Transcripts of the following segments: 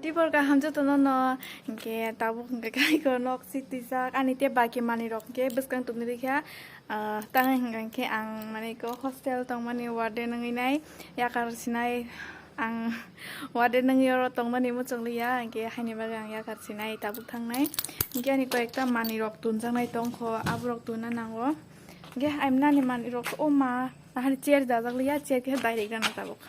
Tiborga hamja to no ke tabu ke kai ko nok siti sak ani te ba ke mani rok ke beskang tumni rekha tang hinggang ke ang mane ko hostel tong mani warden ngai nai ya kar sinai ang warden ngai ro tong mani mu chongliya ke haini ba ang ya kar sinai tabu thang nai ke ani ko ekta mani rok tun jang nai tong kho abrok tun na nango ke aim na ni mani rok o ma hari chair da jagliya chair ke direct na tabu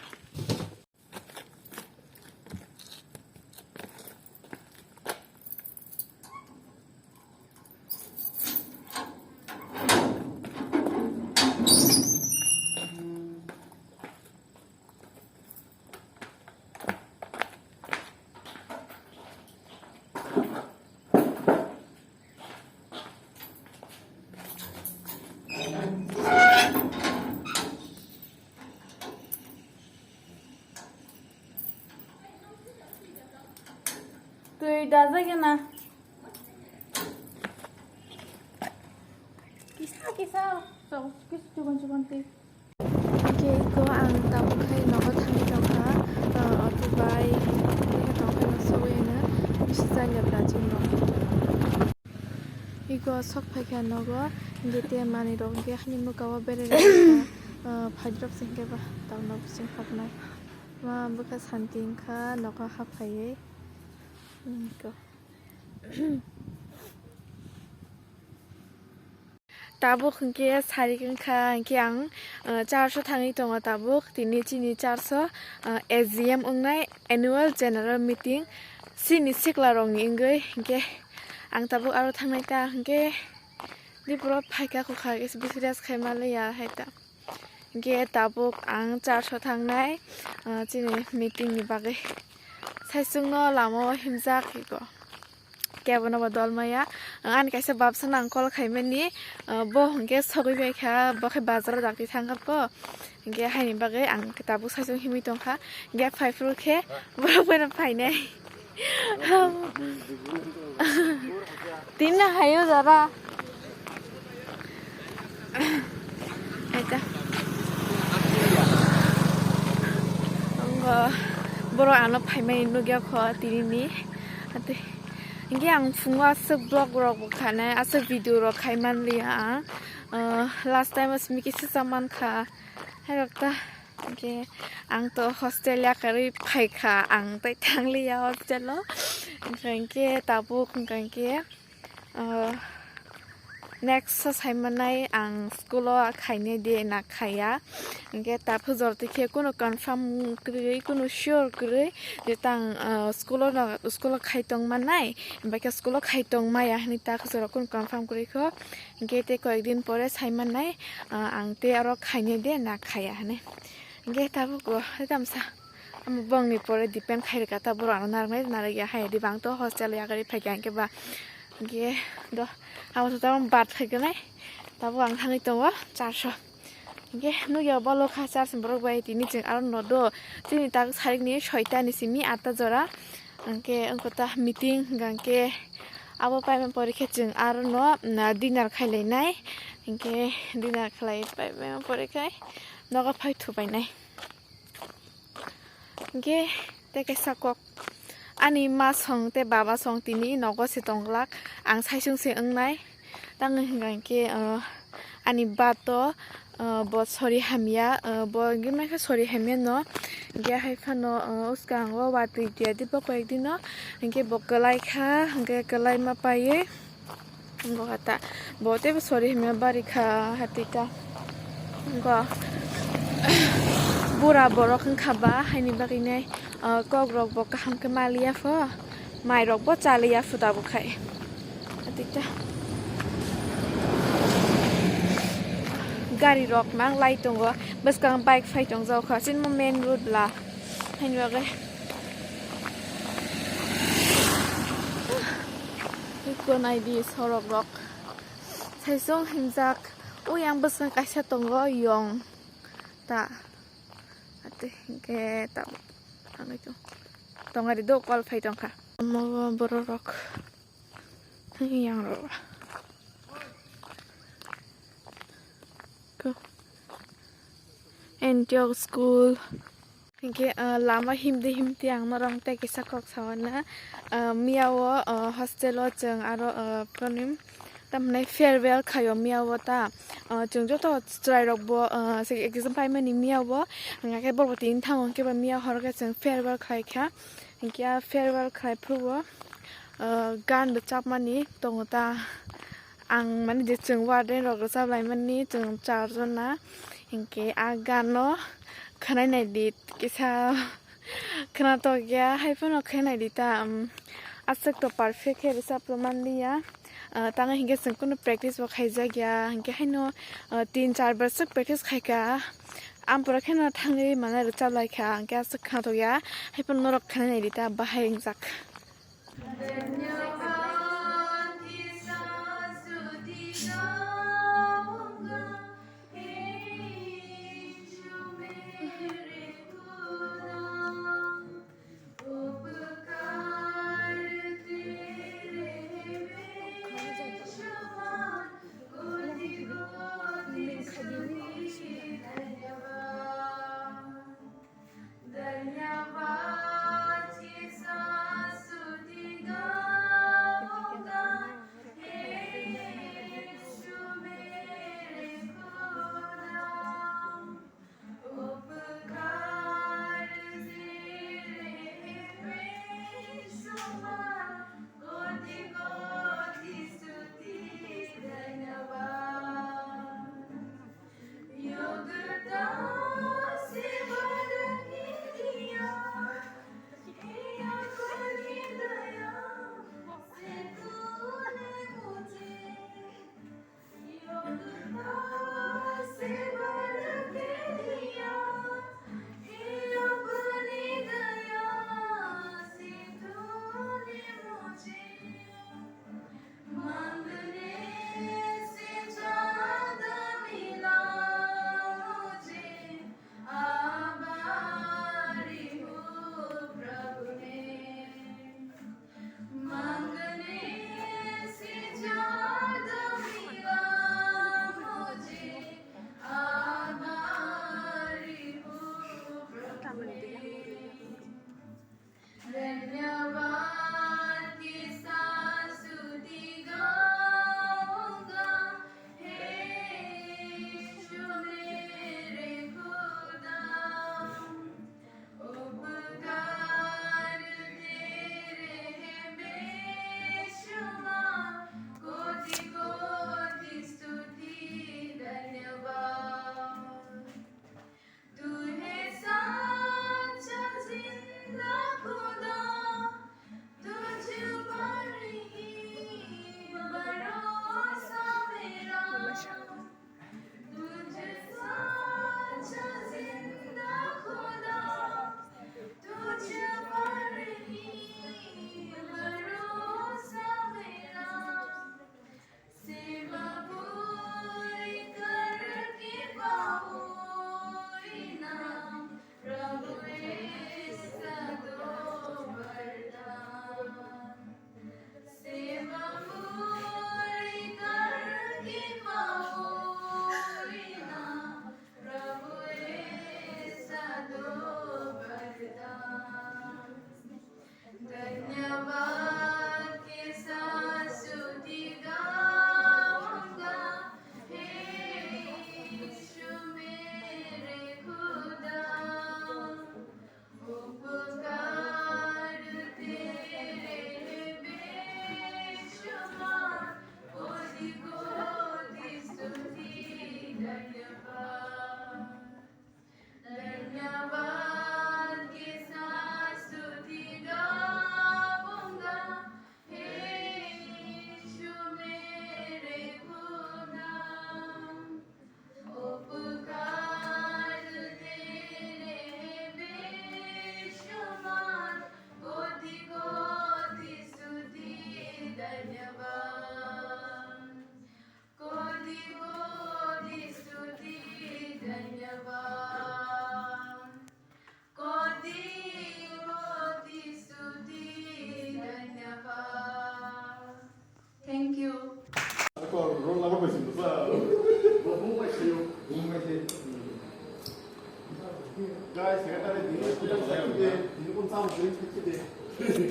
Tuh dah saja na. Kisah. So, cuman ti. Okay, ko ang tabu kay nako thami tongha. Dubai, ini tongha na sowe na. Bisa nyabda jino. Iko sok phaikan nogo. Gete mani rong ge khani mu kawa bere re. Phajrok singke ba taw no sing khapnai. Ma buka santing kha noko khaphaye. Go. Tabuk ke sari kha ke ang 400 thangi tonga tabuk tini chini 400 AGM ungnai annual general meeting sini sikla rong ni ngai ke ang tabuk aro thangnai ta ke dipro phaika ko kha is bisres khaimale ya haita ke tabuk ang 400 thangnai chini meeting ni bage saisungno lamo himjak ko kebona badal maya an kaisa babsan angkol khaimani bo hongke sogoi bekha bakhe bazar dakti thangap ko ge haini bage ang kitabu saisung himi tongkha ge phaifru khe borok bena phainai tinna hayo jara eta boro ano phaimai nugya kho tinini ate inge ang phungwa sub blog rok bukhana asa video rok khaiman liya last time asmi kisi saman kha harakta inge ang to hostel ya kari phaikha ang tai thangli ya hostel inge tabu kungke next saimanai ang school khaine de na khaya inge ta phujor tikhe kono confirm kri kono sure kri je tang school khaitong manai baka school khaitong maya ni ta khujor kon confirm kri kho inge te ko ekdin pore saimanai ang te aro khaine de na khaya ne inge ta bu ko tamsa am bong ni pore depend khair ka ta boro nar nai nar ya hai di bang to hostel ya gari phaikan ke ba ge do hawa ta bat phaikanai tabu ang thangit to 400 ge no ya balo kha 400 borok bai tini jing aro no do tini ta sarik ni 6ta ni simi 8ta jora angke angkota meeting gangke abo pai men porikhe jing aro no dinner khaileinai angke dinner khlai pai men porikhai noga phai thu pai nai ge te kaisa kok ani ma song te baba song tini nogo sitonglak ang saisung se angnai tang hingang ke ani bato bo sorry hamya bo gime kha sorry hamya no ge hai phano uskang wa wati dia dipo ko ekdin no ge bo kalai kha ge kalai ma paye bo hata bo te sorry hamya bari kha hatika go bura borok khaba haini bagine kok rok bo kaham ke malia fo mai rok bo chalia futa bo khai atikta gari rok mang lai tongo baskang bike phai tong jaw kha sin mo main road la haini bage ikon id sorok rok saisong himjak uyang basang kaisa tongo yong ta ate ke ta ang ito tongari do call phai tongkha mo borok yang ro ko Antioch school Hingke lama himde himtiang norong te kisa kok sawana miawo hostel o jeng aro pronim tamne farewell khayo miawo ta jeng jo to try rok bo se exam pai mani miawo nga ke bor tin thang ke ba miaw hor ke jeng farewell khai kha hingke farewell khai phuwo gan de chap mani tongta ang mani je jeng warden rok sablai mani jeng charjon na hingke gano khanai nai dit kisa khana to gya haipano khanai dita asek to perfect he risa praman liya tanga hinge sengkuno practice wa khaija gya hinge haino 3-4 bar sek practice khaika ampura khana thangi mana ru chablai kha hinge asek khana to gya haipano norok khanai nai dita bahai jak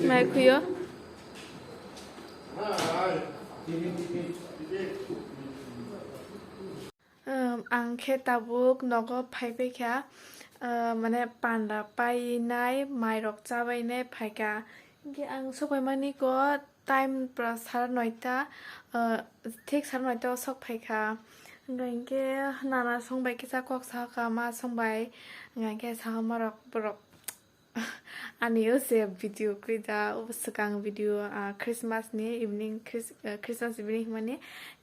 Mai kuyo. Ang tabuk nogo phaibe kha mane panda painai mairok chabainai phaika ge ang sokaimani ko time pra 9:30 ঠিক 9:30 sok phaika ngangke nana songbai kisa kok saka ma songbai ngangke sahamarok borok ani ose video kuida ubsakang video Christmas ni evening Christmas evening mane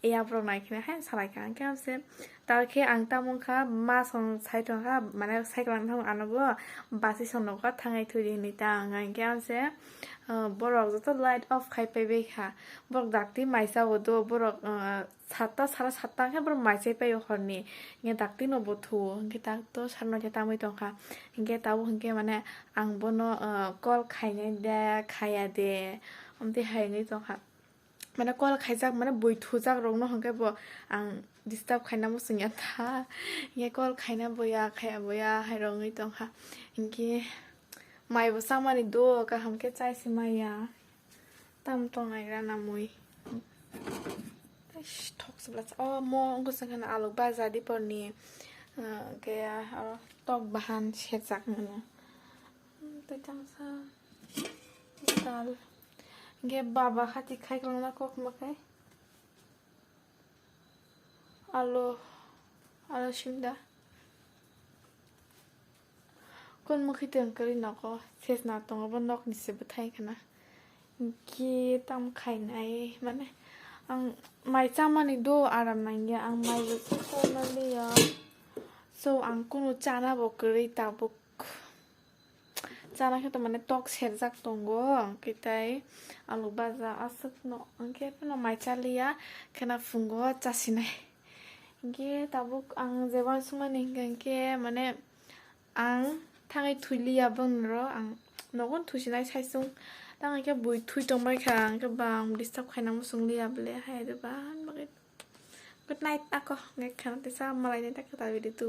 eya pro naikne ha salaika angke amse tarke ang tamongkha ma song saitongkha mane saiklang thang anogo basi sonogo thangai thuri ni ta angke amse borok joto light off khai paibe kha borok dakti maisa odo borok 7টা 7:30 khe borok maisai paio horni nge dakti no bothu nge tak to 9:30 tamoi tongkha nge tabu nge mane ang bono call khaine de khaya de amte haini tongkha mane call khaijak mane boithu jak rok no hongke bo ang disturb khaina mo singya tha nge call khaina boya khaya boya hairongui tongkha nge mai bo samani do ka hamke chaisi maya tam tongai ra namui tok seblas mo angko sangkana aluk baza di porni kaya tok bahan sejak mana tetang sa dal ge baba khati khai klona kok makai alo shimda kon mukhi teng kari nako ses na tong bo nok ni se bthai kana ki tam khai nai mane ang mai chamani do aram nangya ang mai bo so liya so ang kuno chana bo kri ta bo chana khe to mane tok serjak tongo kitai alu baza asuk no angke no mai chaliya khana fungo chasinai ge tabuk ang jeban sumani ngke mane ang thangai thuiliya bongro ang nogon thusinai saisung tang ke bui thui tongbai khang ke bang disturb khaina mo sungliya ble hai de ban good night ako nge khana te sa malai ne ta ka ta video tu